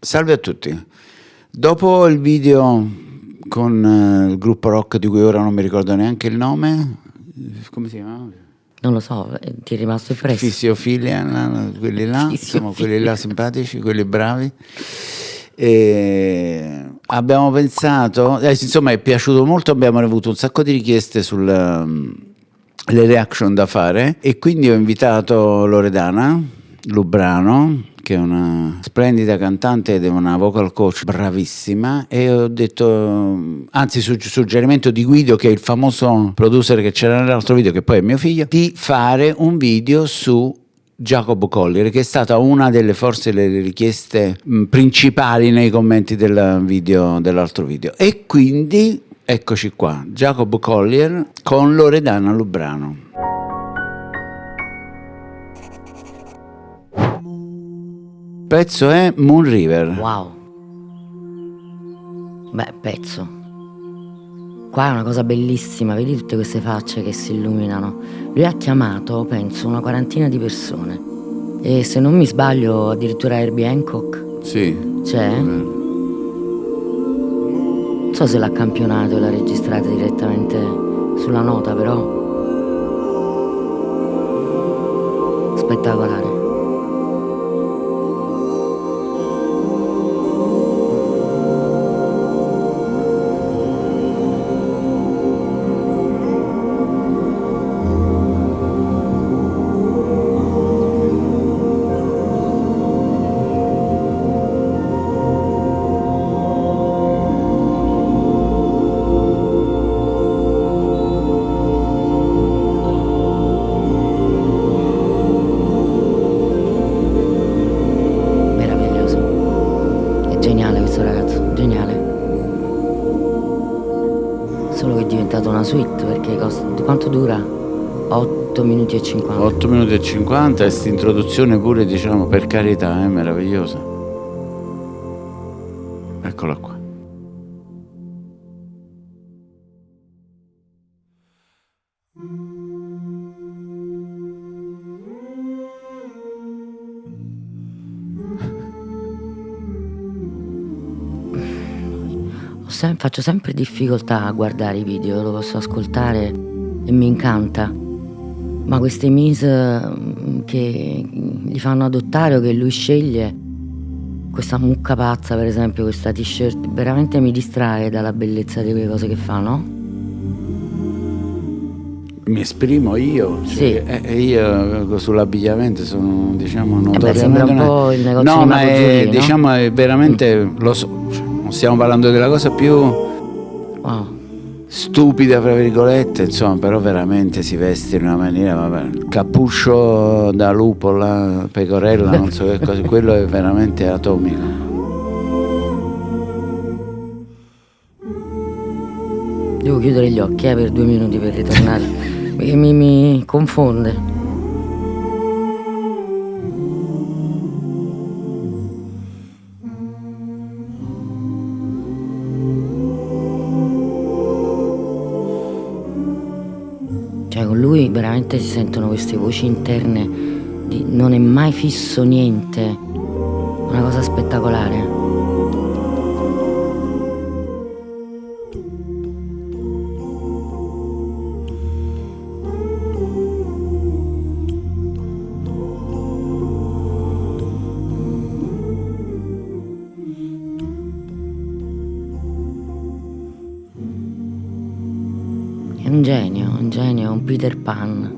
Salve a tutti. Dopo il video con il gruppo rock di cui ora non mi ricordo neanche il nome, come si chiama? Non lo so, ti è rimasto impresso? Fisiofilia, quelli là, insomma, quelli là simpatici, quelli bravi. E abbiamo pensato, insomma è piaciuto molto, abbiamo avuto un sacco di richieste sulle reaction da fare e quindi ho invitato Loredana Lubrano, che è una splendida cantante ed è una vocal coach bravissima, e ho detto, anzi suggerimento di Guido, che è il famoso producer che c'era nell'altro video, che poi è mio figlio, di fare un video su Jacob Collier, che è stata una delle forse le richieste principali nei commenti dell'altro video, e quindi eccoci qua, Jacob Collier con Loredana Lubrano. Il pezzo è Moon River. Wow. Beh, pezzo. Qua è una cosa bellissima, vedi tutte queste facce che si illuminano. Lui ha chiamato, penso, una quarantina di persone. E se non mi sbaglio, addirittura Herbie Hancock. Sì. C'è? Non so se l'ha campionato e l'ha registrata direttamente sulla nota, però spettacolare. Geniale questo ragazzo, geniale. Solo che è diventato una suite, perché quanto dura? 8 minuti e 50. 8 minuti e 50, e questa introduzione pure, diciamo, per carità, è meravigliosa. Eccola qua. Faccio sempre difficoltà a guardare i video, lo posso ascoltare e mi incanta, ma queste mise che gli fanno adottare o che lui sceglie, questa mucca pazza per esempio, questa t-shirt, veramente mi distrae dalla bellezza di quelle cose che fa, no? Mi esprimo io, cioè, sì. Io sull'abbigliamento sono, diciamo, notoriamente... sembra un po' il negozio no, di ma è, no? diciamo, è veramente, lo so, cioè, non stiamo parlando della cosa più stupida, fra virgolette, insomma, però veramente si veste in una maniera, vabbè, il cappuccio da lupo, la pecorella, non so che cosa, quello è veramente atomico. Devo chiudere gli occhi per 2 minuti per ritornare, perché mi confonde. Cioè con lui veramente si sentono queste voci interne di non è mai fisso niente, una cosa spettacolare. È un genio, un Peter Pan.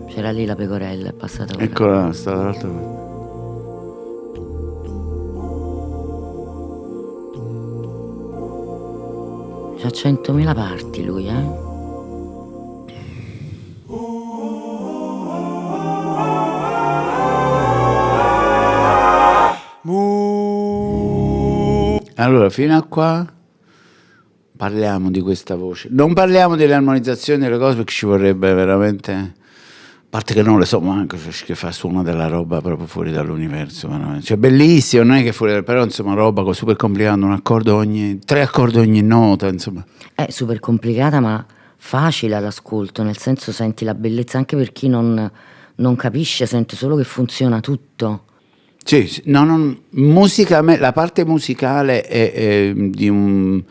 C'era lì la pecorella, è passata quella. Eccola, sta dall'altra parte. C'ha 100.000 parti lui, Allora, fino a qua parliamo di questa voce. Non parliamo delle armonizzazioni e delle cose, perché ci vorrebbe veramente parte che non le so manco, cioè, che fa suona della roba proprio fuori dall'universo, veramente. Cioè bellissimo, non è che fuori, però insomma roba super complicata, un accordo tre accordi ogni nota, insomma. È super complicata ma facile all'ascolto, nel senso senti la bellezza anche per chi non capisce, sente solo che funziona tutto. Sì, la parte musicale è di un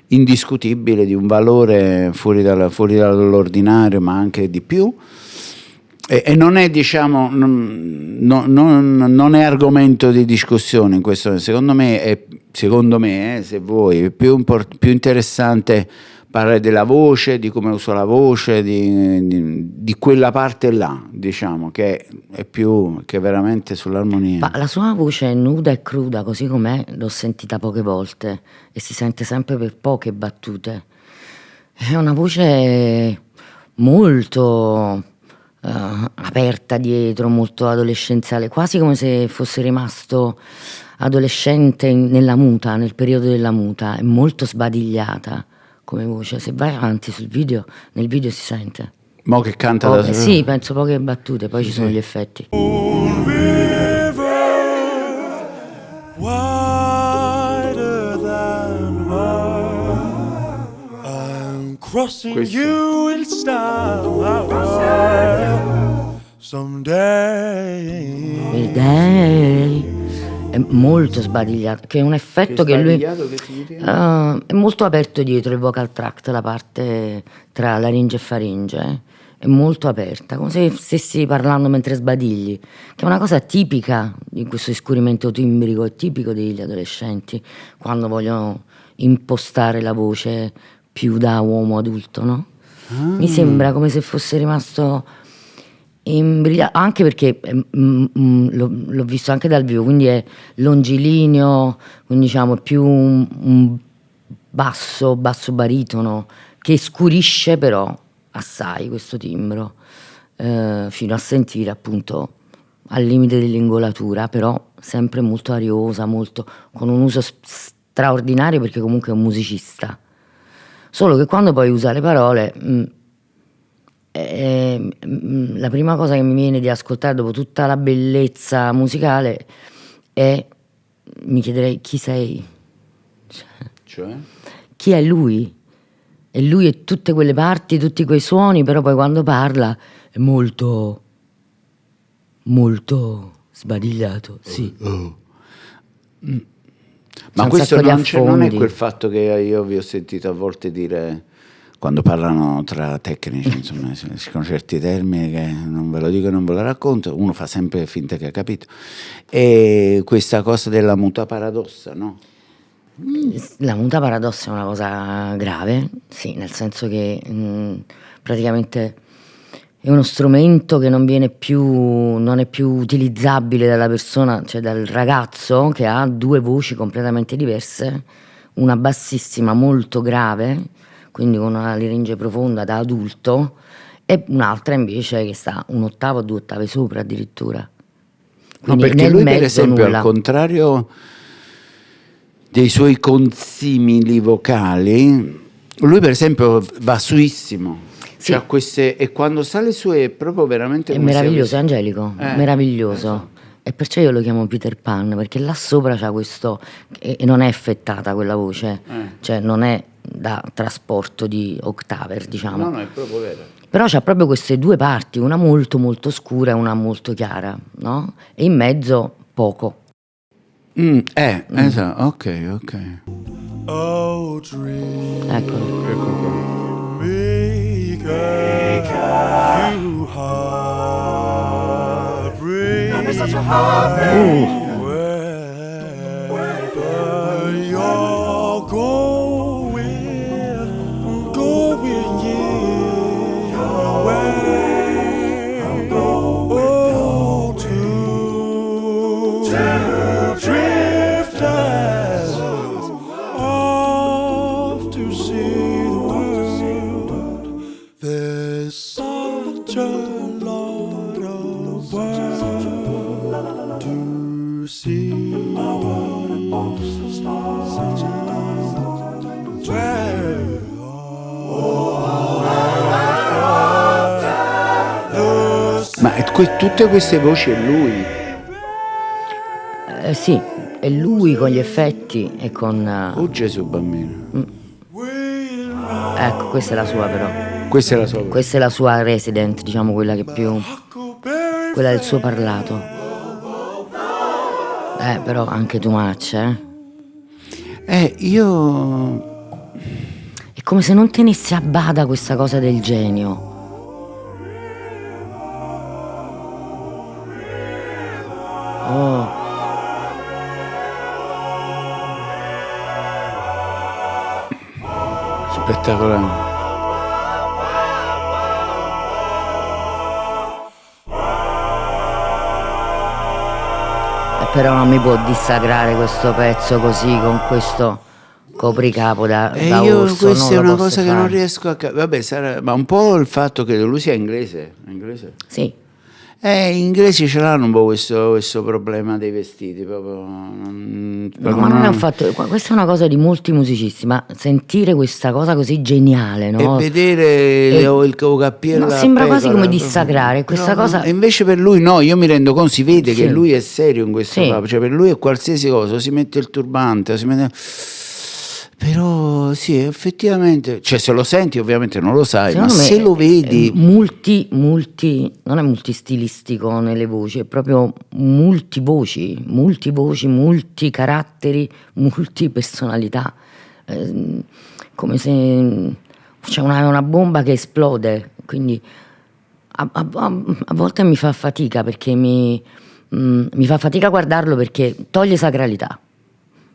indiscutibile, di un valore fuori dall'ordinario, ma anche di più. E non è, diciamo, non è argomento di discussione in questo. Secondo me, se vuoi, è più interessante parlare della voce, di come uso la voce, di quella parte là, diciamo, che è più che veramente sull'armonia. Ma la sua voce è nuda e cruda, così com'è, l'ho sentita poche volte e si sente sempre per poche battute. È una voce molto aperta dietro, molto adolescenziale, quasi come se fosse rimasto adolescente nella muta, nel periodo della muta. È molto sbadigliata come voce. Se vai avanti nel video si sente. Mo che canta da solo? Sì, penso poche battute, poi ci sono gli effetti. Crossing you in style someday. È molto sbadigliato, che è un effetto che lui che significa? è molto aperto dietro il vocal tract, la parte tra laringe e faringe, è molto aperta, come se stessi parlando mentre sbadigli, che è una cosa tipica di questo scurimento timbrico, è tipico degli adolescenti quando vogliono impostare la voce più da uomo adulto, no? Mi sembra come se fosse rimasto imbrigliato, anche perché l'ho visto anche dal vivo, quindi è longilineo, quindi diciamo più un basso baritono, che scurisce però assai questo timbro, fino a sentire appunto al limite dell'ingolatura, però sempre molto ariosa, molto, con un uso straordinario perché comunque è un musicista. Solo che quando poi usa le parole, la prima cosa che mi viene di ascoltare dopo tutta la bellezza musicale è, mi chiederei chi sei? Cioè? Chi è lui? E lui è tutte quelle parti, tutti quei suoni, però poi quando parla è molto, molto sbadigliato, sì. Ma questo non è quel fatto che io vi ho sentito a volte dire quando parlano tra tecnici, insomma, con certi termini che non ve lo dico e non ve lo racconto, uno fa sempre finta che ha capito. E questa cosa della muta paradossa, no? La muta paradossa è una cosa grave, sì, nel senso che praticamente è uno strumento che non è più utilizzabile dalla persona, cioè dal ragazzo che ha due voci completamente diverse, una bassissima molto grave, quindi con una laringe profonda da adulto, e un'altra invece che sta un ottavo o 2 ottave sopra addirittura. Quindi no, perché nel lui mezzo per esempio nulla. Al contrario dei suoi consimili vocali, lui per esempio va suissimo. Sì. Cioè queste, e quando sale su è proprio veramente È come meraviglioso, è angelico, meraviglioso. Esatto. E perciò io lo chiamo Peter Pan, perché là sopra c'ha questo, e non è effettata quella voce, cioè non è da trasporto di octaver, diciamo. No, è proprio vero. Però c'ha proprio queste due parti, una molto molto scura e una molto chiara, no? E in mezzo poco. Esatto, ok. Oh, dream Eccolo. Ecco qua. maker, you heartbreak. Such a heartbreak. Wherever you're going your way. Oh, two drifters off to see the world. There's such a lot of world to tutte queste voci è lui. Sì, è lui con gli effetti e con... Oh Gesù bambino. Ecco, questa è la sua però. Questa è la sua voce. Questa è la sua resident, diciamo, quella che più... quella del suo parlato. Però anche too much, Io... È come se non tenesse a bada questa cosa del genio. Oh. Spettacolare. Però non mi può dissacrare questo pezzo così, con questo copricapo da Io orso. questa è Non lo una posso cosa che fare. non riesco a capire. Vabbè, ma un po' il fatto che lui sia inglese. Sì, Gli inglesi ce l'hanno un po' questo problema dei vestiti, proprio. no, ma non è un fatto. Questa è una cosa di molti musicisti, ma sentire questa cosa così geniale, no? E vedere il cappiello. No, sembra quasi come dissacrare questa cosa. E invece per lui no, io mi rendo conto, si vede Sì. che lui è serio in questo Sì. fatto, cioè per lui è qualsiasi cosa, si mette il turbante, però sì, effettivamente, cioè se lo senti ovviamente non lo sai, ma Secondo me se lo vedi... non è multistilistico nelle voci, è proprio multivoci, multi caratteri, multipersonalità. Come se c'è una bomba che esplode, quindi a volte mi fa fatica perché mi fa fatica a guardarlo perché toglie sacralità.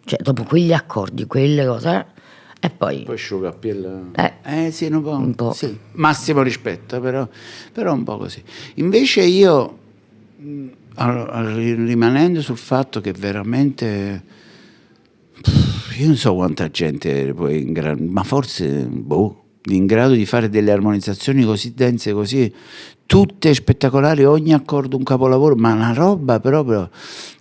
Cioè, dopo quegli accordi, quelle cose, e poi... Poi asciugappiello. Sì, un po'. Sì. Massimo rispetto, però un po' così. Invece io, rimanendo sul fatto che veramente... Io non so quanta gente poi ma forse, in grado di fare delle armonizzazioni così dense, così... tutte spettacolari, ogni accordo un capolavoro, ma una roba proprio,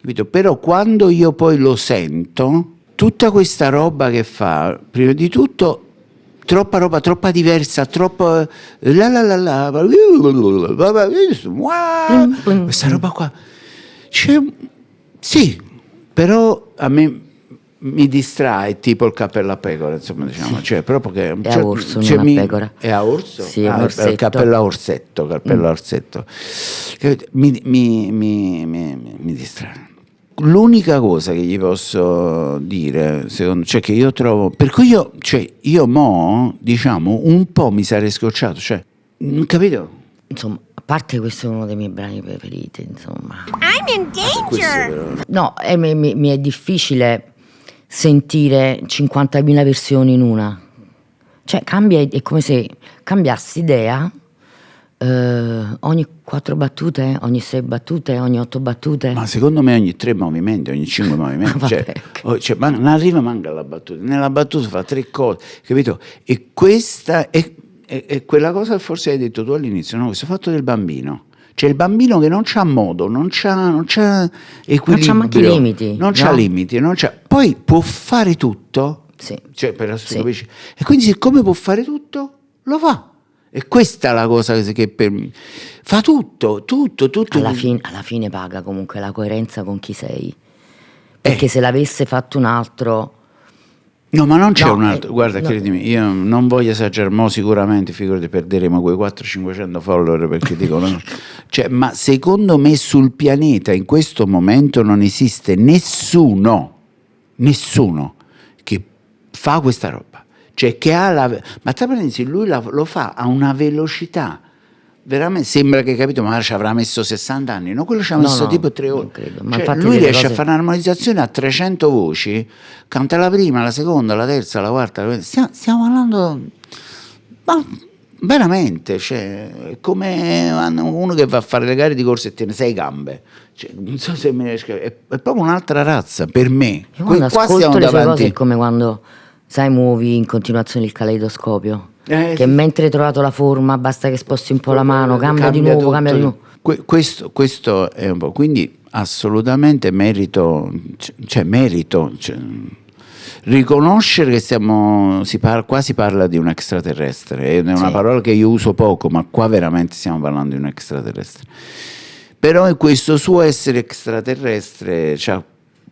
capito? Però quando io poi lo sento, tutta questa roba che fa, prima di tutto, troppa roba, troppa diversa, troppo questa roba qua, sì, però a me mi distrae, tipo il cappello a pecora, insomma, diciamo, cioè proprio che È a orso, non a pecora. È a orso? Sì, è un orsetto. Il cappello a orsetto, mi distrae. L'unica cosa che gli posso dire, cioè che io trovo, per cui io mo, diciamo, un po' mi sarei scocciato, cioè, capito? Insomma, a parte questo è uno dei miei brani preferiti, insomma. I'm in danger! No, mi è difficile sentire 50.000 versioni in una. Cioè, è come se cambiassi idea ogni 4 battute, ogni 6 battute, ogni 8 battute. Ma secondo me ogni 3 movimenti, ogni 5 movimenti, ma non arriva manca alla battuta, nella battuta fa 3 cose, capito? E questa è quella cosa che forse hai detto tu all'inizio, no? Questo fatto del bambino. Cioè il bambino che non c'ha modo, non c'ha equilibrio, non c'ha manche limiti, non c'ha no? limiti, poi può fare tutto, Sì. cioè Sì. e quindi siccome può fare tutto, lo fa. E questa è la cosa che per me fa tutto. Alla fine paga comunque la coerenza con chi sei. Perché se l'avesse fatto un altro... No, ma non c'è No, un altro, guarda, no. credimi, io non voglio esagerare, mo sicuramente, figurati, perderemo quei 400-500 follower perché dicono, cioè, ma secondo me sul pianeta in questo momento non esiste nessuno che fa questa roba, cioè che ha ma te pensi, lui lo fa a una velocità, veramente sembra che, capito, ma ci avrà messo 60 anni, no? Quello ci ha messo no, tipo 3 ore. non credo. Ma Cioè, infatti lui delle riesce a cose- fare un'armonizzazione a 300 voci, canta la prima, la seconda, la terza, la quarta, stiamo parlando, ma veramente, cioè, è come uno che va a fare le gare di corsa e tiene 6 gambe, cioè, non so se mi riesco, è proprio un'altra razza per me. Io quando Qua ascolto stiamo le sue cose davanti. è come quando, sai, muovi in continuazione il caleidoscopio. Che Sì. mentre hai trovato la forma basta che sposti un po' la mano, cambia di nuovo, tutto. cambia di nuovo. Questo è un po', quindi assolutamente merito, riconoscere che qua si parla di un extraterrestre, è una Sì. parola che io uso poco, ma qua veramente stiamo parlando di un extraterrestre. Però è questo suo essere extraterrestre, cioè,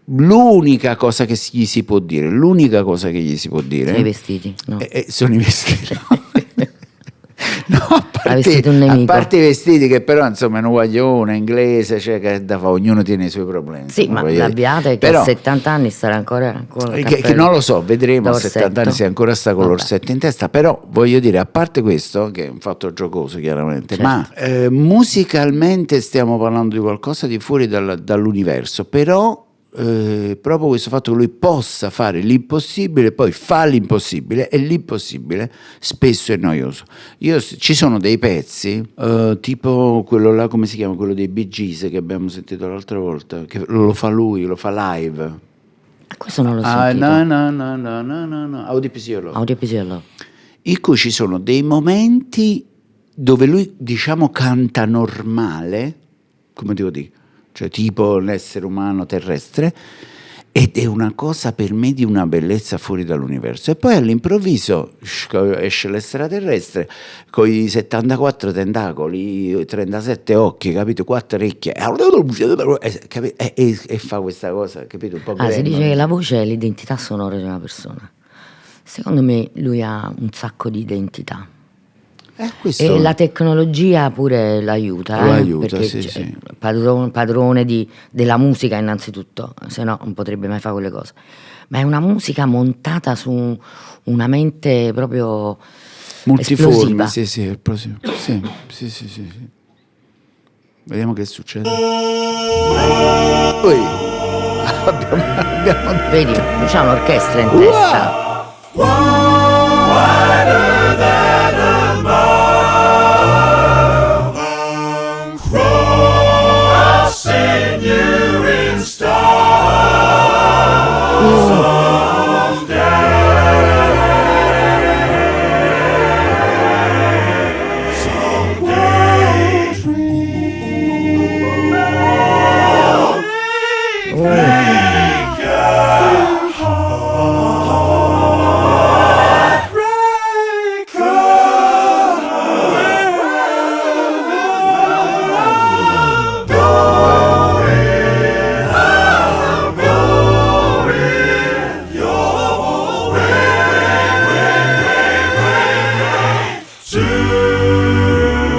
l'unica cosa che gli si può dire, l'unica cosa che gli si può dire Sono i vestiti, no. sono i vestiti. No, Ha vestito un a nemico. parte i vestiti, che però insomma è un guaglione inglese, cioè che da fa, ognuno tiene i suoi problemi. Sì, insomma, ma voglio dire. l'abbiate che Però, a 70 anni sarà ancora con il che non lo so, vedremo a d'orsetto. 70 anni se ancora sta con Vabbè. l'orsetto in testa, però voglio dire, a parte questo, che è un fatto giocoso chiaramente, Certo. ma musicalmente stiamo parlando di qualcosa di fuori dall'universo, però proprio questo fatto che lui possa fare l'impossibile, poi fa l'impossibile, e l'impossibile spesso è noioso. Ci sono dei pezzi, tipo quello là, come si chiama, quello dei Bee Gees che abbiamo sentito l'altra volta, che lo fa lui, lo fa live. Questo non l'ho Ah, sentito. no, Audipisiolo. Audiopisiello. In cui ci sono dei momenti dove lui, diciamo, canta normale, come devo dire, cioè tipo l'essere umano terrestre, ed è una cosa per me di una bellezza fuori dall'universo. E poi all'improvviso esce l'extraterrestre con i 74 tentacoli, 37 occhi, capito? 4 orecchie, e fa questa cosa, capito? Un po' Si Gremlin. dice che la voce è l'identità sonora di una persona. Secondo me lui ha un sacco di identità. Questo E la tecnologia pure l'aiuta, Lo aiuta, perché sì, cioè, sì. padrone della musica innanzitutto, se no non potrebbe mai fare quelle cose. Ma è una musica montata su una mente proprio multiforme, esplosiva. sì, è il prossimo. Sì. Vediamo che succede. Poi abbiamo Vedi, c'ha un'orchestra in testa.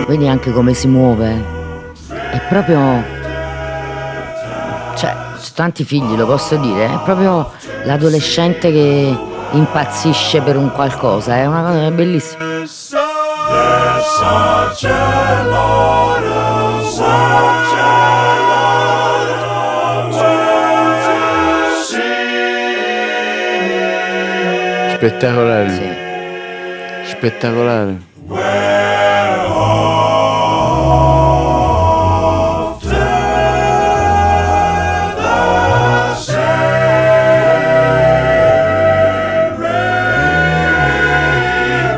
Vedi anche come si muove. È proprio. Cioè, sono tanti figli, lo posso dire. È proprio l'adolescente che impazzisce per un qualcosa. È una cosa bellissima. There's such a lot of words to see. spettacolare. Sì. Spettacolare.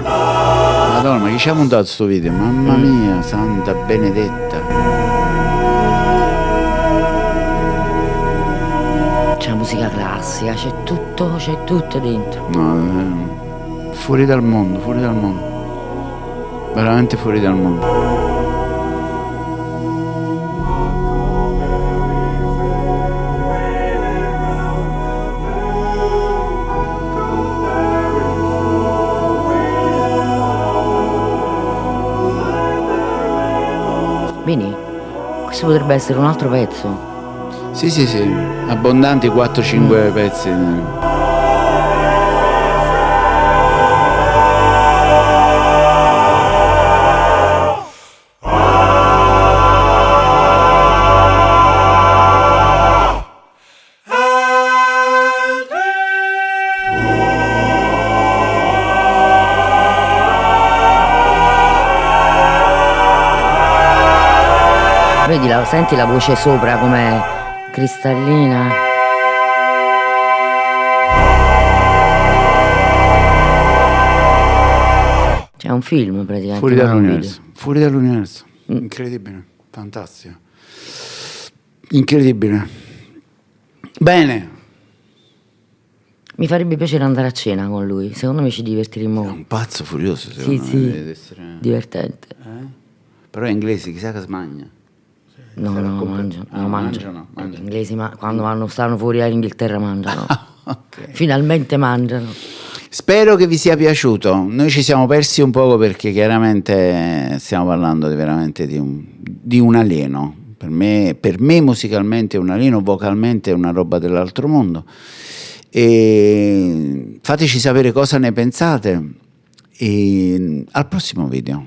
Madonna, ma chi ci ha montato sto video? Mamma mia, santa benedetta. C'è la musica classica, c'è tutto dentro. No, fuori dal mondo, veramente fuori dal mondo. Vedi? Questo potrebbe essere un altro pezzo. Sì, abbondanti 4-5 pezzi. Vedi, senti la voce sopra com'è cristallina. C'è un film praticamente. Fuori non un dall'universo. video. Fuori dall'universo. Incredibile, fantastico. Incredibile. Bene. Mi farebbe piacere andare a cena con lui. Secondo me ci divertiremo. È un pazzo furioso, Sì, secondo me. sì. Deve essere... Divertente. Però è inglese, chissà che smagna. No, mangiano. No, mangiano. Gli inglesi quando stanno fuori all'Inghilterra mangiano. Ok. Finalmente mangiano. Spero che vi sia piaciuto. Noi ci siamo persi un poco perché chiaramente stiamo parlando veramente di un alieno. Per me musicalmente è un alieno, vocalmente è una roba dell'altro mondo. E fateci sapere cosa ne pensate e al prossimo video.